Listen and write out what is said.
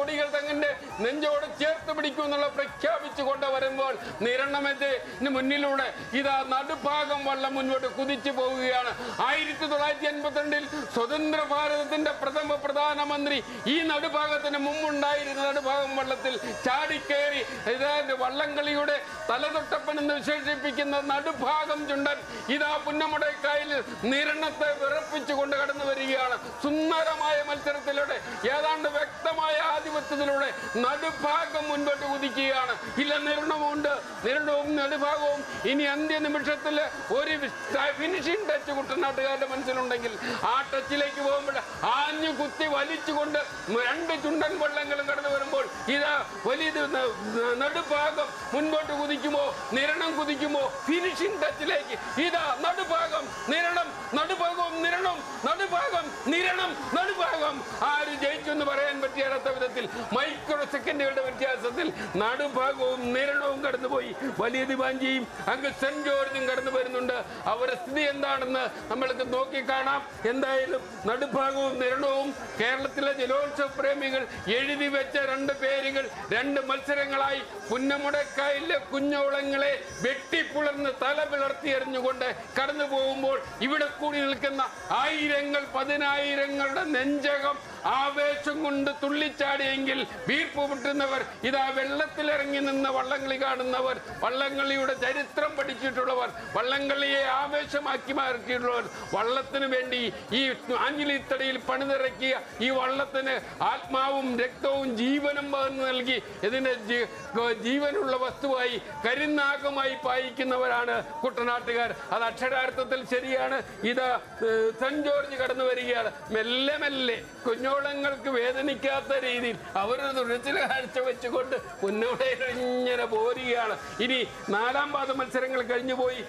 കോടികൾ തങ്ങളുടെ നെഞ്ചോട് ചേർത്ത് പിടിക്കുമെന്നുള്ള പ്രഖ്യാപിച്ചുകൊണ്ട് വരുമ്പോൾ നിരണമത്തിന് മുന്നിലൂടെ ഇതാ നടുഭാഗം വള്ളം മുന്നോട്ട് കുതിച്ചു പോവുകയാണ്. 1982 സ്വതന്ത്ര ഭാരതത്തിന്റെ പ്രധാനമന്ത്രി ഈ നടുഭാഗത്തിന് മുമ്പുണ്ടായിരുന്ന നടുഭാഗം വള്ളത്തിൽ ചാടിക്കേറി വള്ളംകളിയുടെ തലതൊട്ടപ്പൻ എന്ന് വിശേഷിപ്പിക്കുന്ന നടുഭാഗം ചുണ്ടൻ ഇതാ പുന്നമടക്കായൽ നിരണത്തെ വിറപ്പിച്ചുകൊണ്ട് കടന്നു വരികയാണ്. സുന്ദരമായ മത്സരത്തിലൂടെ ഏതാണ്ട് വ്യക്തമായ ആധിപത്യത്തിലൂടെ നടുഭാഗം മുൻപോട്ട് കുതിക്കുകയാണ്. ഇല്ല, നിരണമുണ്ട്, നിരണവും നടുഭാഗവും ഇനി അന്ത്യ നിമിഷത്തിൽ ഒരു ഫിനിഷിംഗ് ടച്ച് കുട്ടനാട്ടുകാരുടെ മനസ്സിലുണ്ടെങ്കിൽ ആ ടച്ചിലേക്ക് പോകുമ്പോൾ ആഞ്ഞു കുത്തി വലിച്ചുകൊണ്ട് രണ്ട് ചുണ്ടൻ വള്ളങ്ങളും കടന്നു വരുമ്പോൾ ഇതാ വലിയ നടുഭാഗം മുൻപോട്ട് കുതിക്കുമോ, നിരണം കുതിക്കുമോ, ഫിനിഷിംഗ് ടച്ചിലേക്ക് ഇതാ നടുഭാഗം നിരണം, നടുഭാഗവും നിരണം, നടുഭാഗം നിരണം, നടുഭാഗം. ആര് ജയിച്ചു എന്ന് പറയാൻ പറ്റിയാത്ത വിധത്തിൽ മൈക്രോ സെക്കൻഡുകളുടെ വ്യത്യാസത്തിൽ നടുഭാഗവും നിരണവും കടന്നുപോയി. വലിയ ദിവാഞ്ചിയും അങ്ങ് സെന്റ് ജോർജും കടന്നു വരുന്നുണ്ട്. അവരുടെ സ്ഥിതി എന്താണെന്ന് നമ്മൾക്ക് നോക്കിക്കാണാം. എന്തായാലും നടുഭാഗവും നിരണവും കേരളത്തിലെ ജലോത്സവ പ്രേമികൾ എഴുതി വെച്ച രണ്ട് പേരുകൾ രണ്ട് മത്സരങ്ങളായി പുന്നമുടക്കായലിലെ കുഞ്ഞോളങ്ങളെ വെട്ടിപ്പുളർന്ന് തല പിളർത്തി എറിഞ്ഞുകൊണ്ട് കടന്നു പോകുമ്പോൾ ഇവിടെ കൂടി നിൽക്കുന്ന ആയിരങ്ങൾ പതിനായിരങ്ങളുടെ നെഞ്ചകം ആവേശം കൊണ്ട് തുള്ളിച്ചാടിയെങ്കിൽ വീർപ്പ് മുട്ടുന്നവർ ഇതാ വെള്ളത്തിലിറങ്ങി നിന്ന് വള്ളംകളി കാണുന്നവർ, വള്ളംകളിയുടെ ചരിത്രം പഠിച്ചിട്ടുള്ളവർ, വള്ളംകളിയെ ആവേശമാക്കി മാറ്റിയിട്ടുള്ളവർ, വള്ളത്തിന് വേണ്ടി ഈ ആഞ്ഞിലിത്തടിയിൽ പണിതിറക്കിയ ഈ വള്ളത്തിന് ആത്മാവും രക്തവും ജീവനും പകർന്നു നൽകി ഇതിനെ ജീവനുള്ള വസ്തുവായി കരുനാഗമായി പായിക്കുന്നവരാണ് കുട്ടനാട്ടുകാർ. അത് അക്ഷരാർത്ഥത്തിൽ ശരിയാണ്. ഇത് സെന്റ് ജോർജ് കടന്നു വരികയാണ്. മെല്ലെ മെല്ലെ കുഞ്ഞോളങ്ങൾക്ക് വേദനിക്കാത്ത രീതിയിൽ അവരൊരു തുഴച്ചിൽ കാഴ്ച വെച്ചുകൊണ്ട് പുന്നോടയിൽ ഇങ്ങനെ പോരുകയാണ്. ഇനി 4 പാദ മത്സരങ്ങൾ കഴിഞ്ഞുപോയി.